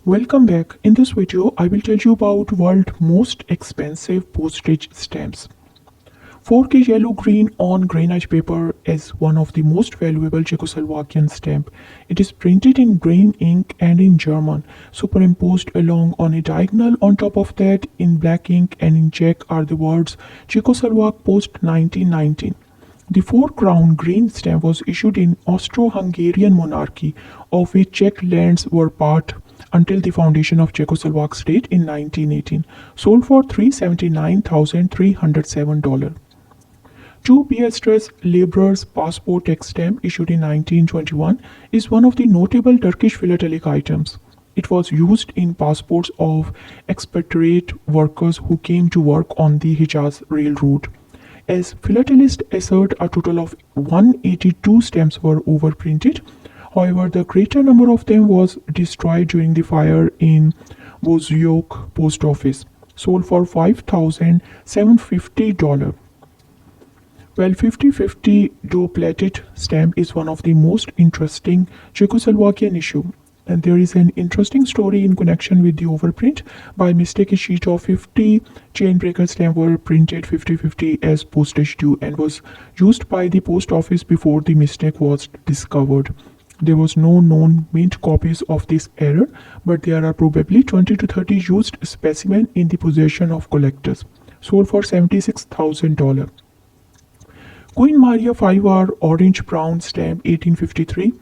Welcome back. In this video, I will tell you about world's most expensive postage stamps. 4K yellow green on granite paper is one of the most valuable Czechoslovakian stamp. It is printed in green ink and in German, superimposed along on a diagonal. On top of that, in black ink and in Czech are the words Czechoslovak Post 1919. The 4-crown green stamp was issued in Austro-Hungarian monarchy, of which Czech lands were part until the foundation of Czechoslovak state in 1918, sold for $379,307. 2 Piastres laborer's passport tax stamp issued in 1921 is one of the notable Turkish philatelic items. It was used in passports of expatriate workers who came to work on the Hejaz Railroad. As philatelists assert, a total of 182 stamps were overprinted. However, the greater number of them was destroyed during the fire in Bozuyok post office, sold for $5,750. Well, 50-50 dual-plated stamp is one of the most interesting Czechoslovakian issue. And there is an interesting story in connection with the overprint. By mistake, a sheet of 50 chainbreaker stamp were printed 50-50 as postage due and was used by the post office before the mistake was discovered. There was no known mint copies of this error, but there are probably 20 to 30 used specimens in the possession of collectors, sold for $76,000. Queen Maria 5R orange brown stamp 1853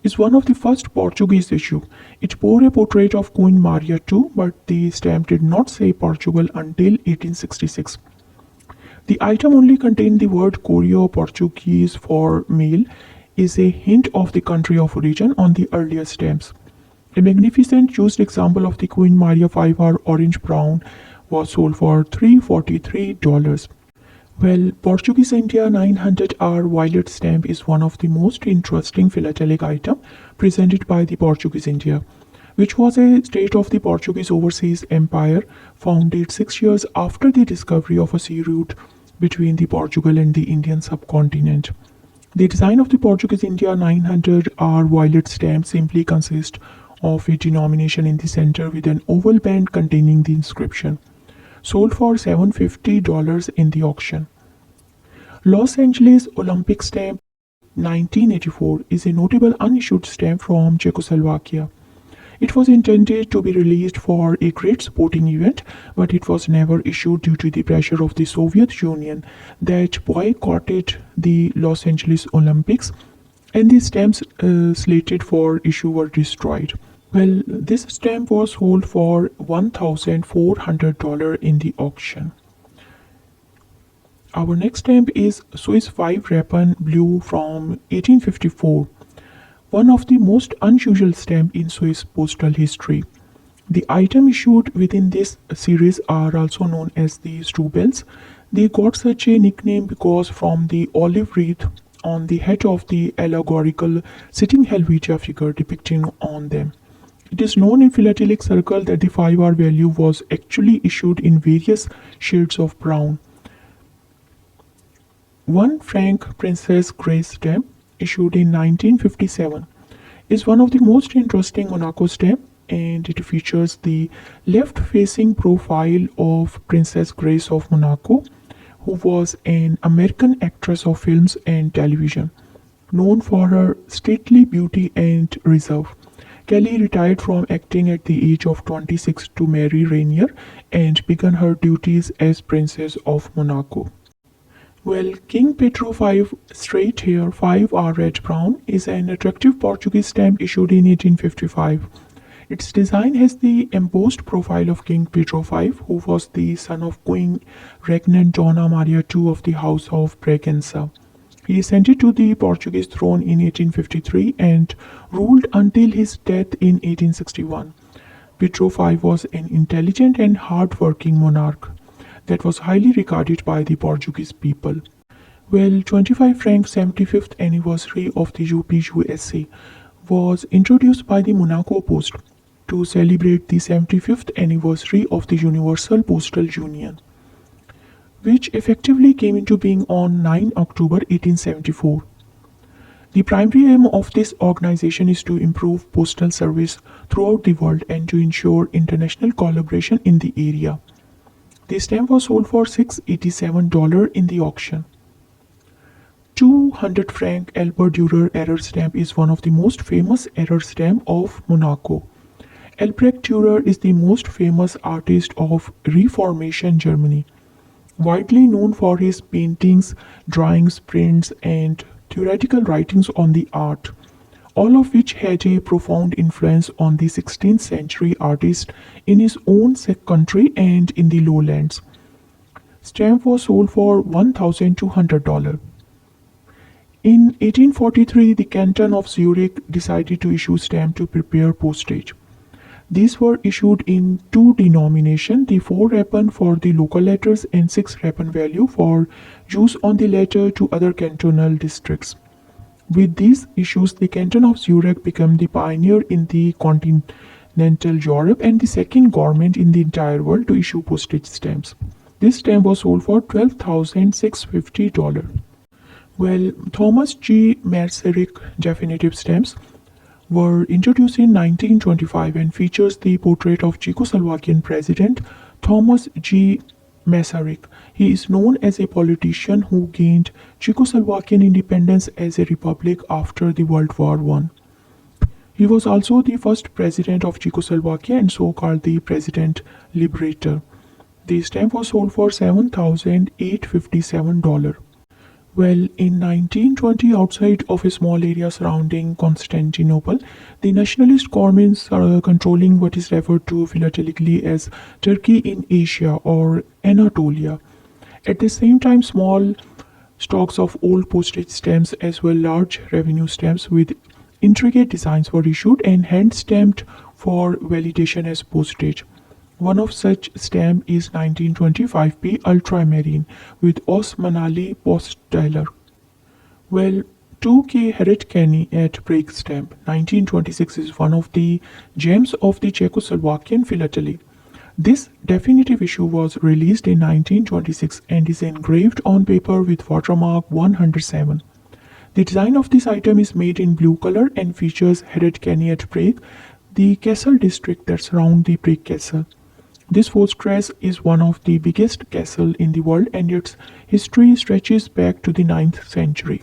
is one of the first Portuguese issue. It bore a portrait of Queen Maria II, but the stamp did not say Portugal until 1866. The item only contained the word Correio Portuguese for mail, is a hint of the country of origin on the earlier stamps. A magnificent used example of the Queen Maria 5R orange brown was sold for $343. Well, Portuguese India 900R violet stamp is one of the most interesting philatelic item presented by the Portuguese India, which was a state of the Portuguese overseas empire founded 6 years after the discovery of a sea route between the Portugal and the Indian subcontinent. The design of the Portuguese India 900R violet stamp simply consists of a denomination in the center with an oval band containing the inscription, sold for $750 in the auction. Los Angeles Olympic stamp 1984 is a notable unissued stamp from Czechoslovakia. It was intended to be released for a great sporting event, but it was never issued due to the pressure of the Soviet Union that boycotted the Los Angeles Olympics, and the stamps slated for issue were destroyed. Well, this stamp was sold for $1,400 in the auction. Our next stamp is Swiss 5 Rappen Blue from 1854, one of the most unusual stamps in Swiss postal history. The items issued within this series are also known as the Strubels. They got such a nickname because from the olive wreath on the head of the allegorical sitting Helvetia figure depicting on them. It is known in philatelic circle that the 5R value was actually issued in various shades of brown. 1 franc Princess Grace stamp, issued in 1957, is one of the most interesting Monaco stamp, and it features the left-facing profile of Princess Grace of Monaco, who was an American actress of films and television, known for her stately beauty and reserve. Kelly retired from acting at the age of 26 to marry Rainier and began her duties as Princess of Monaco. Well, King Petro 5 Straight Hair 5R Red Brown is an attractive Portuguese stamp issued in 1855. Its design has the embossed profile of King Petro V, who was the son of Queen Regnant Dona Maria II of the House of Braganza. He ascended to the Portuguese throne in 1853 and ruled until his death in 1861. Petro V was an intelligent and hard-working monarch that was highly regarded by the Portuguese people. Well, 25 franc 75th anniversary of the UP-USA was introduced by the Monaco Post to celebrate the 75th anniversary of the Universal Postal Union, which effectively came into being on 9 October 1874. The primary aim of this organization is to improve postal service throughout the world and to ensure international collaboration in the area. The stamp was sold for $687 in the auction. 200 franc Alber Durer error stamp is one of the most famous error stamp of Monaco. Albrecht Dürer is the most famous artist of Reformation Germany, widely known for his paintings, drawings, prints, and theoretical writings on the art, all of which had a profound influence on the 16th century artist in his own country and in the lowlands. Stamp was sold for $1,200. In 1843, the Canton of Zurich decided to issue stamp to prepare postage. These were issued in two denominations, the 4 rappen for the local letters and 6 rappen value for use on the letter to other cantonal districts. With these issues, the Canton of Zurich became the pioneer in the continental Europe and the second government in the entire world to issue postage stamps. This stamp was sold for $12,650. Well, Thomas G. Masaryk definitive stamps were introduced in 1925 and features the portrait of Czechoslovakian President Thomas G. Masaryk. He is known as a politician who gained Czechoslovakian independence as a republic after the World War I. He was also the first president of Czechoslovakia and so called the President Liberator. The stamp was sold for $7,857. Well, in 1920, outside of a small area surrounding Constantinople, the nationalist governments are controlling what is referred to philately as Turkey in Asia or Anatolia. At the same time, small stocks of old postage stamps as well large revenue stamps with intricate designs were issued and hand-stamped for validation as postage. One of such stamp is 1925p Ultramarine with Osmanli Postage. Well, 2K Heredkany at Prague stamp 1926 is one of the gems of the Czechoslovakian philately. This definitive issue was released in 1926 and is engraved on paper with watermark 107. The design of this item is made in blue color and features Heredkany at Prague, the castle district that surrounds the Prague castle. This fortress is one of the biggest castles in the world and its history stretches back to the 9th century.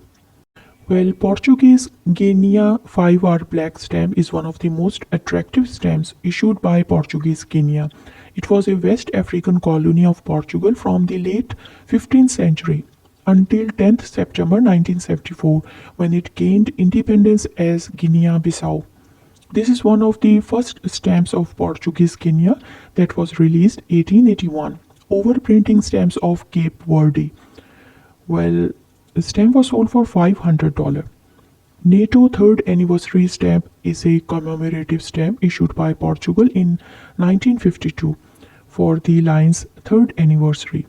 Well, Portuguese Guinea 5R black stamp is one of the most attractive stamps issued by Portuguese Guinea. It was a West African colony of Portugal from the late 15th century until 10th September 1974 when it gained independence as Guinea-Bissau. This is one of the first stamps of Portuguese Guinea that was released 1881, overprinting stamps of Cape Verde. Well, the stamp was sold for $500. NATO 3rd anniversary stamp is a commemorative stamp issued by Portugal in 1952 for the line's 3rd anniversary.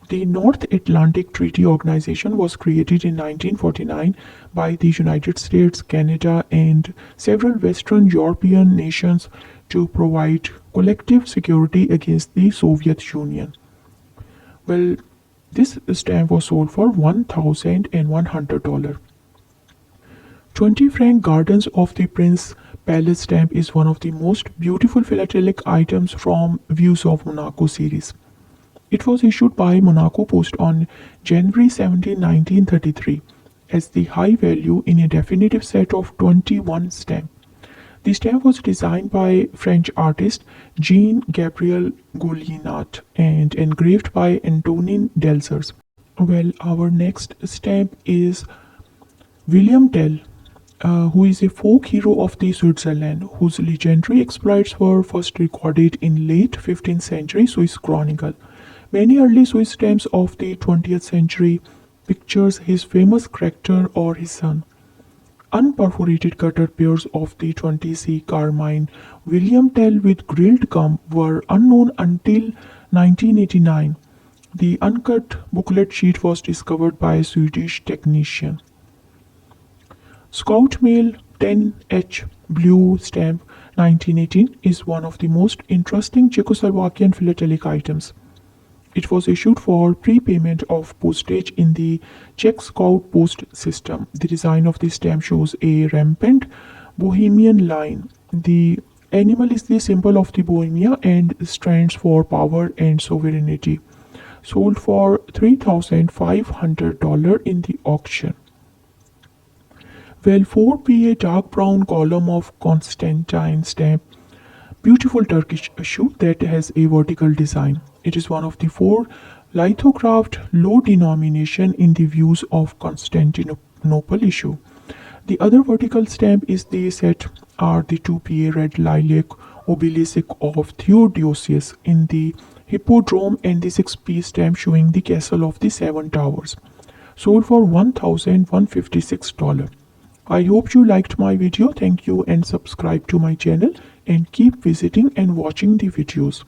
The North Atlantic Treaty Organization was created in 1949 by the United States, Canada, and several Western European nations to provide collective security against the Soviet Union. Well, this stamp was sold for $1,100. 20 franc Gardens of the Prince Palace stamp is one of the most beautiful philatelic items from Views of Monaco series. It was issued by Monaco Post on January 17, 1933 as the high value in a definitive set of 21 stamps. The stamp was designed by French artist Jean-Gabriel Goulinat and engraved by Antonin Delzers. Well, our next stamp is William Tell, who is a folk hero of the Switzerland, whose legendary exploits were first recorded in late 15th century Swiss Chronicle. Many early Swiss stamps of the 20th century pictures his famous character or his son. Unperforated cutter pairs of the 20C carmine William Tell with grilled gum were unknown until 1989. The uncut booklet sheet was discovered by a Swedish technician. Scout Mail 10H Blue Stamp 1918 is one of the most interesting Czechoslovakian philatelic items. It was issued for prepayment of postage in the Czech Scout Post system. The design of the stamp shows a rampant Bohemian lion. The animal is the symbol of the Bohemia and stands for power and sovereignty. Sold for $3,500 in the auction. Well, 4P, a dark brown column of Constantine stamp, beautiful Turkish issue that has a vertical design. It is one of the four lithographed low denomination in the views of Constantinople issue. The other vertical stamp is the set are the 2PA red lilac obelisk of Theodosius in the Hippodrome and the 6P stamp showing the castle of the Seven Towers. Sold for $1,156. I hope you liked my video. Thank you and subscribe to my channel and keep visiting and watching the videos.